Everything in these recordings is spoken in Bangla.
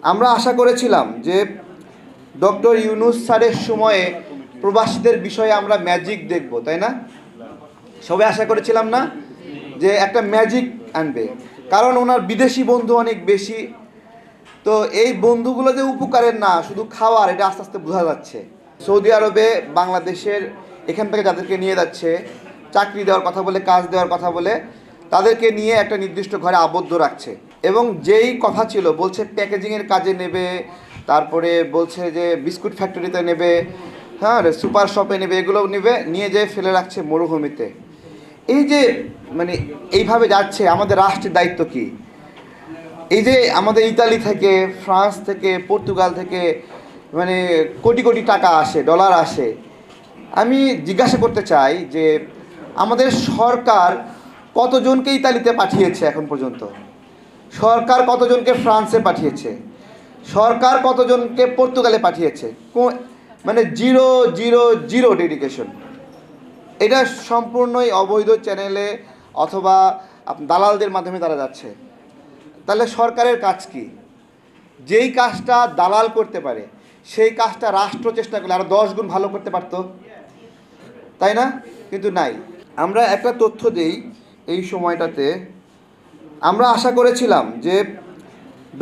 আমরা আশা করেছিলাম যে ডক্টর ইউনূস স্যারের সময়ে প্রবাসীদের বিষয়ে আমরা ম্যাজিক দেখব, তাই না? সবাই আশা করেছিলাম না যে একটা ম্যাজিক আনবে, কারণ ওনার বিদেশি বন্ধু অনেক বেশি। তো এই বন্ধুগুলো যে উপকারের না, শুধু খাওয়ার, এটা আস্তে আস্তে বোঝা যাচ্ছে। সৌদি আরবে বাংলাদেশের এখান থেকে যাদেরকে নিয়ে যাচ্ছে, চাকরি দেওয়ার কথা বলে, কাজ দেওয়ার কথা বলে, তাদেরকে নিয়ে একটা নির্দিষ্ট ঘরে আবদ্ধ রাখছে। এবং যেই কথা ছিল, বলছে প্যাকেজিংয়ের কাজে নেবে, তারপরে বলছে যে বিস্কুট ফ্যাক্টরিতে নেবে, হ্যাঁ, সুপার শপে নেবে, এগুলো নেবে, নিয়ে যেয়ে ফেলে রাখছে মরুভূমিতে। এই যে মানে এইভাবে যাচ্ছে, আমাদের রাষ্ট্রের দায়িত্ব কী? এই যে আমাদের ইতালি থেকে, ফ্রান্স থেকে, পর্তুগাল থেকে মানে কোটি কোটি টাকা আসে, ডলার আসে। আমি জিজ্ঞাসা করতে চাই যে আমাদের সরকার কতজনকে ইতালিতে পাঠিয়েছে এখন পর্যন্ত? সরকার কতজনকে ফ্রান্সে পাঠিয়েছে? সরকার কতজনকে পর্তুগালে পাঠিয়েছে? মানে জিরো জিরো জিরো ডেডিকেশন। এটা সম্পূর্ণই অবৈধ চ্যানেলে অথবা দালালদের মাধ্যমে তারা যাচ্ছে। তাহলে সরকারের কাজ কি? যেই কাজটা দালাল করতে পারে, সেই কাজটা রাষ্ট্র চেষ্টা করলে আরও 10 গুণ ভালো করতে পারত, তাই না? কিন্তু নাই। আমরা একটা তথ্য দেই, এই সময়টাতে আমরা আশা করেছিলাম যে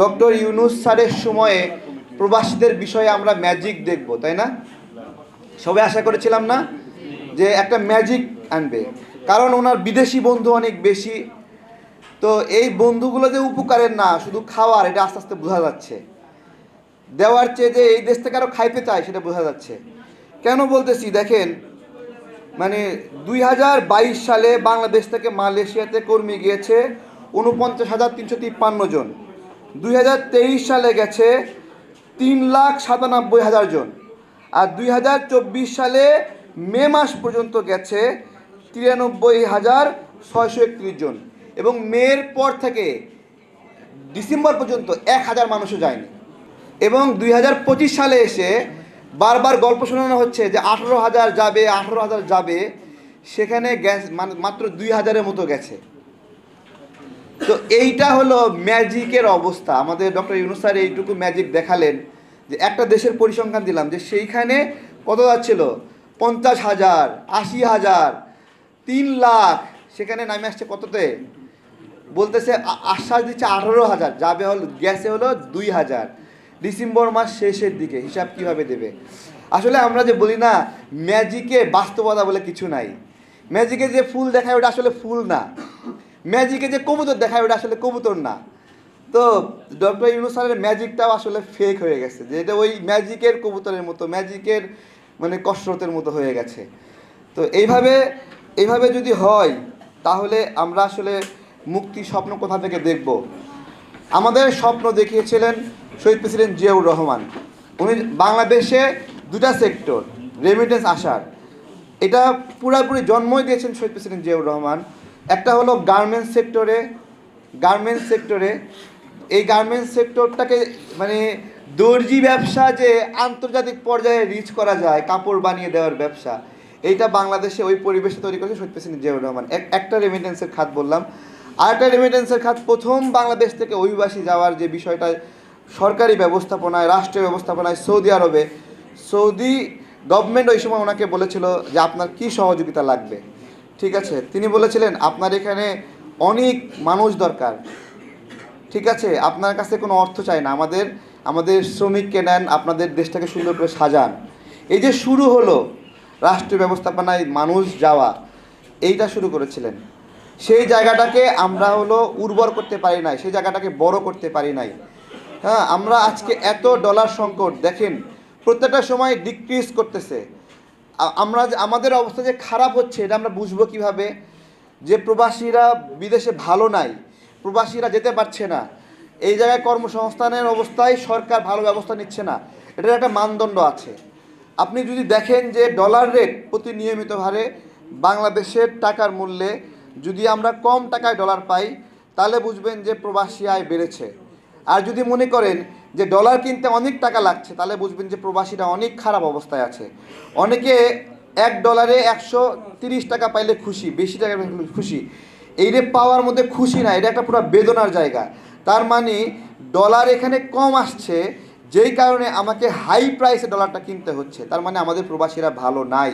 ডক্টর ইউনূস স্যারের সময়ে প্রবাসীদের বিষয়ে আমরা ম্যাজিক দেখব, তাই না? সবাই আশা করেছিলাম না যে একটা ম্যাজিক আনবে, কারণ ওনার বিদেশি বন্ধু অনেক বেশি। তো এই বন্ধুগুলো যে উপকারের না, শুধু খাওয়ার, এটা আস্তে আস্তে বোঝা যাচ্ছে। দেওয়ার চেয়ে যে এই দেশ থেকে আরও খাইতে চায়, সেটা বোঝা যাচ্ছে। কেন বলতেছি দেখেন, মানে 2022 সালে বাংলাদেশ থেকে মালয়েশিয়াতে কর্মী গিয়েছে 49,353 জন। 2023 সালে গেছে 3,97,000 জন। আর 2024 সালে মে মাস পর্যন্ত গেছে 93,631 জন। এবং মের পর থেকে ডিসেম্বর পর্যন্ত 1,000 মানুষও যায়নি। এবং 2025 সালে এসে বারবার গল্প শোনানো হচ্ছে যে 18,000 যাবে, 18,000 যাবে, সেখানে গ্যাস মাত্র 2,000-এর মতো গেছে। তো এইটা হলো ম্যাজিকের অবস্থা। আমাদের ডক্টর ইউনূস স্যার এইটুকু ম্যাজিক দেখালেন যে একটা দেশের পরিসংখ্যান দিলাম যে সেইখানে কত যাচ্ছিল, 50,000, 80,000, 3 লাখ, সেখানে নামে আসছে কততে? বলতেছে আশ্বাস দিচ্ছে 18,000, যাবে হলো, গ্যাসে হলো 2,000। ডিসেম্বর মাস শেষের দিকে হিসাব কিভাবে দেবে? আসলে আমরা যে বলি না, ম্যাজিকে বাস্তবতা বলে কিছু নাই। ম্যাজিকে যে ফুল দেখায় ওটা আসলে ফুল না, ম্যাজিকে যে কবুতর দেখায় ওটা আসলে কবুতর না। তো ডক্টর ইউনূস স্যারের ম্যাজিকটাও আসলে ফেক হয়ে গেছে, যে এটা ওই ম্যাজিকের কবুতরের মতো, ম্যাজিকের মানে কসরতের মতো হয়ে গেছে। তো এইভাবে যদি হয়, তাহলে আমরা আসলে মুক্তি স্বপ্ন কোথা থেকে দেখব? আমাদের স্বপ্ন দেখিয়েছিলেন শহীদ প্রেসিডেন্ট জিয়াউর রহমান। উনি বাংলাদেশে দুটা সেক্টর রেমিটেন্স আসার, এটা পুরোপুরি জন্মই দিয়েছেন শহীদ প্রেসিডেন্ট জিয়াউর রহমান। একটা হলো গার্মেন্টস সেক্টরে এই গার্মেন্টস সেক্টরটাকে মানে দর্জি ব্যবসা যে আন্তর্জাতিক পর্যায়ে রিচ করা যায়, কাপড় বানিয়ে দেওয়ার ব্যবসা, এইটা বাংলাদেশে ওই পরিবেশে তৈরি করেছে শহীদ প্রেসিডেন্ট জিয়াউর রহমান। একটা রেমিটেন্সের খাত বললাম। আরেকটা রেমিটেন্সের খাত, প্রথম বাংলাদেশ থেকে অভিবাসী যাওয়ার যে বিষয়টা সরকারি ব্যবস্থাপনায়, রাষ্ট্রীয় ব্যবস্থাপনায় সৌদি গভর্নমেন্ট ওই সময় ওনাকে বলেছিল যে আপনার কি সহযোগিতা লাগবে। ঠিক আছে, তিনি বলেছিলেন আপনার এখানে অনেক মানুষ দরকার, ঠিক আছে, আপনার কাছে কোনো অর্থ চাই না, আমাদের শ্রমিককে নেন, আপনাদের দেশটাকে সুন্দর করে সাজান। এই যে শুরু হলো রাষ্ট্রীয় ব্যবস্থাপনায় মানুষ যাওয়া, এইটা শুরু করেছিলেন। সেই জায়গাটাকে আমরা উর্বর করতে পারি নাই, সেই জায়গাটাকে বড় করতে পারি নাই। হ্যাঁ, আমরা আজকে এত ডলার সংকট দেখেন, প্রত্যেকটা সময় ডিক্রিজ করতেছে। আমাদের অবস্থা যে খারাপ হচ্ছে, এটা আমরা বুঝবো কিভাবে? যে প্রবাসীরা বিদেশে ভালো নাই, প্রবাসীরা যেতে পারছে না, এই জায়গায় কর্মসংস্থানের অবস্থায় সরকার ভালো ব্যবস্থা নিচ্ছে না, এটার একটা মানদণ্ড আছে। আপনি যদি দেখেন যে ডলার রেট প্রতি নিয়মিত হারে বাংলাদেশের টাকার মূল্যে যদি আমরা কম টাকায় ডলার পাই, তাহলে বুঝবেন যে প্রবাসী আয় বেড়েছে। আর যদি মনে করেন যে ডলার কিনতে অনেক টাকা লাগছে, তাহলে বুঝবেন যে প্রবাসীরা অনেক খারাপ অবস্থায় আছে। অনেকে $1 130 টাকা পাইলে খুশি, বেশি টাকা খুশি। এই রে পাওয়ার মধ্যে খুশি না, এটা একটা পুরো বেদনার জায়গা। তার মানে ডলার এখানে কম আসছে, যেই কারণে আমাকে হাই প্রাইসে ডলারটা কিনতে হচ্ছে। তার মানে আমাদের প্রবাসীরা ভালো নাই।